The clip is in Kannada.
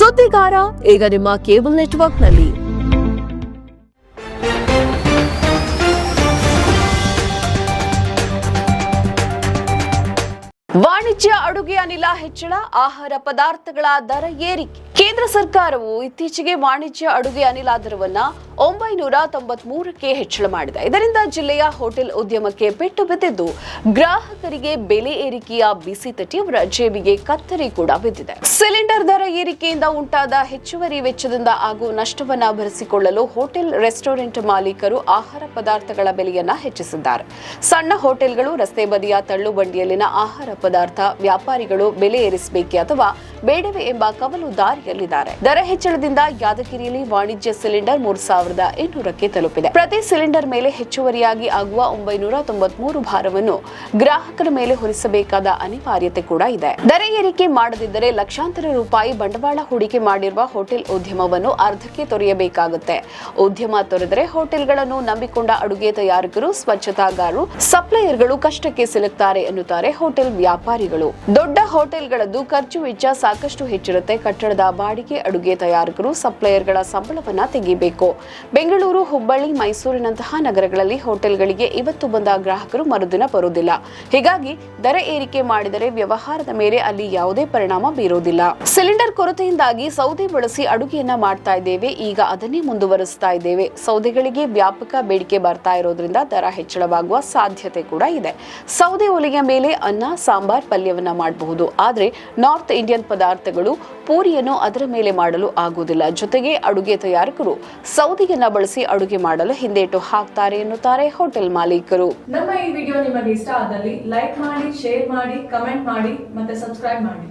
ಸುದ್ದಿಗಾರ ಈಗ ನಿಮ್ಮ ಕೇಬಲ್ ನೆಟ್ವರ್ಕ್ನಲ್ಲಿ. ವಾಣಿಜ್ಯ ಅಡುಗೆ ಅನಿಲ ಹೆಚ್ಚಳ, ಆಹಾರ ಪದಾರ್ಥಗಳ ದರ ಏರಿಕೆ. ಕೇಂದ್ರ ಸರ್ಕಾರವು ಇತ್ತೀಚೆಗೆ ವಾಣಿಜ್ಯ ಅಡುಗೆ ಅನಿಲ ದರವನ್ನು 993ಕ್ಕೆ ಹೆಚ್ಚಳ ಮಾಡಿದೆ. ಇದರಿಂದ ಜಿಲ್ಲೆಯ ಹೋಟೆಲ್ ಉದ್ಯಮಕ್ಕೆ ಪೆಟ್ಟು ಬಿದ್ದಿದ್ದು, ಗ್ರಾಹಕರಿಗೆ ಬೆಲೆ ಏರಿಕೆಯ ಬಿಸಿ ತಟ್ಟಿ ಅವರ ಜೇಬಿಗೆ ಕತ್ತರಿ ಕೂಡ ಬಿದ್ದಿದೆ. ಸಿಲಿಂಡರ್ ದರ ಏರಿಕೆಯಿಂದ ಉಂಟಾದ ಹೆಚ್ಚುವರಿ ವೆಚ್ಚದಿಂದ ಆಗುವ ನಷ್ಟವನ್ನು ಭರಿಸಿಕೊಳ್ಳಲು ಹೋಟೆಲ್, ರೆಸ್ಟೋರೆಂಟ್ ಮಾಲೀಕರು ಆಹಾರ ಪದಾರ್ಥಗಳ ಬೆಲೆಯನ್ನ ಹೆಚ್ಚಿಸಿದ್ದಾರೆ. ಸಣ್ಣ ಹೋಟೆಲ್ಗಳು, ರಸ್ತೆ ಬದಿಯ ತಳ್ಳು ಬಂಡಿಯಲ್ಲಿನ ಆಹಾರ ಪದಾರ್ಥ ವ್ಯಾಪಾರಿಗಳು ಬೆಲೆ ಏರಿಸಬೇಕೆ ಅಥವಾ ಬೇಡವೇ ಎಂಬ ಕವಲು ದಾರಿಯಲ್ಲಿದ್ದಾರೆ. ದರ ಹೆಚ್ಚಳದಿಂದ ಯಾದಗಿರಿಯಲ್ಲಿ ವಾಣಿಜ್ಯ ಸಿಲಿಂಡರ್ 3800ಕ್ಕೆ ತಲುಪಿದೆ. ಪ್ರತಿ ಸಿಲಿಂಡರ್ ಮೇಲೆ ಹೆಚ್ಚುವರಿಯಾಗಿ ಆಗುವ 993 ಭಾರವನ್ನು ಗ್ರಾಹಕರ ಮೇಲೆ ಹೊರಿಸಬೇಕಾದ ಅನಿವಾರ್ಯತೆ ಕೂಡ ಇದೆ. ದರ ಏರಿಕೆ ಮಾಡದಿದ್ದರೆ ಲಕ್ಷಾಂತರ ರೂಪಾಯಿ ಬಂಡವಾಳ ಹೂಡಿಕೆ ಮಾಡಿರುವ ಹೋಟೆಲ್ ಉದ್ಯಮವನ್ನು ಅರ್ಧಕ್ಕೆ ತೊರೆಯಬೇಕಾಗುತ್ತೆ. ಉದ್ಯಮ ತೊರೆದರೆ ಹೋಟೆಲ್ಗಳನ್ನು ನಂಬಿಕೊಂಡ ಅಡುಗೆ ತಯಾರಕರು, ಸ್ವಚ್ಛತಾಗಾರರು, ಸಪ್ಲೈಯರ್ಗಳು ಕಷ್ಟಕ್ಕೆ ಸಿಲುಕ್ತಾರೆ ಎನ್ನುತ್ತಾರೆ ಹೋಟೆಲ್ ವ್ಯಾಪಾರಿಗಳು. ದೊಡ್ಡ ಹೋಟೆಲ್ಗಳದ್ದು ಖರ್ಚು ವೆಚ್ಚ ಸಾಕಷ್ಟು ಹೆಚ್ಚಿರುತ್ತೆ. ಕಟ್ಟಡದ ಬಾಡಿಗೆ, ಅಡುಗೆ ತಯಾರಕರು, ಸಪ್ಲೈಯರ್ಗಳ ಸಂಬಳವನ್ನ ತೆಗೆಯಬೇಕು. ಬೆಂಗಳೂರು, ಹುಬ್ಬಳ್ಳಿ, ಮೈಸೂರಿನಂತಹ ನಗರಗಳಲ್ಲಿ ಹೋಟೆಲ್ಗಳಿಗೆ ಇವತ್ತು ಬಂದ ಗ್ರಾಹಕರು ಮರುದಿನ ಬರುವುದಿಲ್ಲ. ಹೀಗಾಗಿ ದರ ಏರಿಕೆ ಮಾಡಿದರೆ ವ್ಯವಹಾರದ ಮೇಲೆ ಅಲ್ಲಿ ಯಾವುದೇ ಪರಿಣಾಮ ಬೀರುವುದಿಲ್ಲ. ಸಿಲಿಂಡರ್ ಕೊರತೆಯಿಂದಾಗಿ ಸೌದೆ ಬಳಸಿ ಅಡುಗೆಯನ್ನ ಮಾಡ್ತಾ ಇದ್ದೇವೆ. ಈಗ ಅದನ್ನೇ ಮುಂದುವರಿಸ್ತಾ ಇದ್ದೇವೆ. ಸೌದೆಗಳಿಗೆ ವ್ಯಾಪಕ ಬೇಡಿಕೆ ಬರ್ತಾ ಇರೋದ್ರಿಂದ ದರ ಹೆಚ್ಚಳವಾಗುವ ಸಾಧ್ಯತೆ ಕೂಡ ಇದೆ. ಸೌದೆ ಒಲೆಯ ಮೇಲೆ ಅನ್ನ, ಸಾಂಬಾರ್, ಪಲ್ಯವನ್ನ ಮಾಡಬಹುದು. ಆದ್ರೆ ನಾರ್ತ್ ಇಂಡಿಯನ್ ಪದಾರ್ಥಗಳು, ಪೂರಿಯನ್ನು ಅದರ ಮೇಲೆ ಮಾಡಲು ಆಗುವುದಿಲ್ಲ. ಜೊತೆಗೆ ಅಡುಗೆ ತಯಾರಕರು ಸೌದೆಯನ್ನ ಬಳಸಿ ಅಡುಗೆ ಮಾಡಲು ಹಿಂದೇಟು ಹಾಕ್ತಾರೆ ಎನ್ನುತ್ತಾರೆ ಹೋಟೆಲ್ ಮಾಲೀಕರು. ನಮ್ಮ ಈ ವಿಡಿಯೋ ನಿಮಗೆ ಇಷ್ಟ ಆದಲ್ಲಿ ಲೈಕ್ ಮಾಡಿ, ಶೇರ್ ಮಾಡಿ, ಕಮೆಂಟ್ ಮಾಡಿ ಮತ್ತೆ ಸಬ್ಸ್ಕ್ರೈಬ್ ಮಾಡಿ.